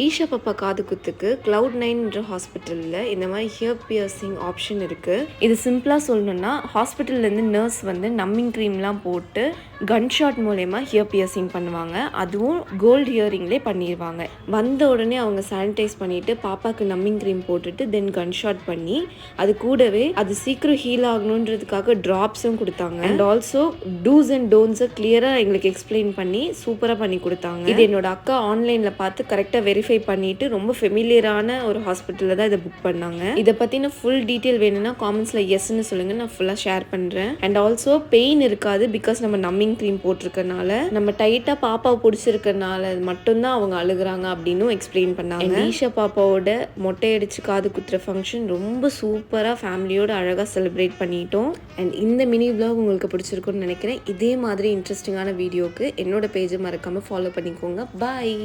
ஈஷா பாப்பா காது குத்துக்கு Cloud9ன்ற ஹாஸ்பிட்டலில் இந்த மாதிரி ஹியர் பியர்சிங் ஆப்ஷன் இருக்குது. இது சிம்பிளாக சொல்லணுன்னா ஹாஸ்பிட்டல்லேருந்து நர்ஸ் வந்து நம்மிங் க்ரீம்லாம் போட்டு கன் ஷாட் மூலயமா ஹியர் பியர்சிங் பண்ணுவாங்க. அதுவும் கோல்டு இயரிங்லேயே பண்ணிடுவாங்க. வந்த உடனே அவங்க சானிடைஸ் பண்ணிவிட்டு பாப்பாவுக்கு நம்மிங் க்ரீம் போட்டுட்டு தென் கன் ஷாட் பண்ணி அது கூடவே அது சீக்கிரம் ஹீல் ஆகணுன்றதுக்காக ட்ராப்ஸும் கொடுத்தாங்க. அண்ட் ஆல்சோ டூஸ் அண்ட் டோன்ட்ஸை கிளியராக எங்களுக்கு எக்ஸ்பிளைன் பண்ணி சூப்பராக பண்ணி கொடுத்தாங்க. இது என்னோட அக்கா ஆன்லைனில் பார்த்து கரெக்டாக வெரிஃபை பண்ணிட்டு ரொம்ப ஃபெமிலியரான ஒரு ஹாஸ்பிட்டலில் தான் இதை புக் பண்ணாங்க. இதை பற்றின ஃபுல் டீட்டெயில் வேணும்னா காமெண்ட்ஸில் எஸ்ன்னு சொல்லுங்கள், நான் ஃபுல்லாக ஷேர் பண்ணுறேன். அண்ட் ஆல்சோ பெயின் இருக்காது பிகாஸ் நம்ம நம்மிங் க்ரீம் போட்டிருக்கனால. நம்ம டைட்டாக பாப்பாவை பிடிச்சிருக்கனால மட்டும்தான் அவங்க அழுகுறாங்க அப்படின்னு எக்ஸ்பிளைன் பண்ணாங்க. ஈஷா பாப்பாவோட மொட்டை அடிச்சு காது குத்துற ஃபங்க்ஷன் ரொம்ப சூப்பராக ஃபேமிலியோட அழகாக செலிப்ரேட் பண்ணிட்டோம். அண்ட் இந்த மினி vlog உங்களுக்கு பிடிச்சிருக்குன்னு நினைக்கிறேன். இதே மாதிரி இன்ட்ரெஸ்டிங்கான வீடியோக்கு என்னோட பேஜை மறக்காமல் ஃபாலோ பண்ணிக்கோங்க. பாய்.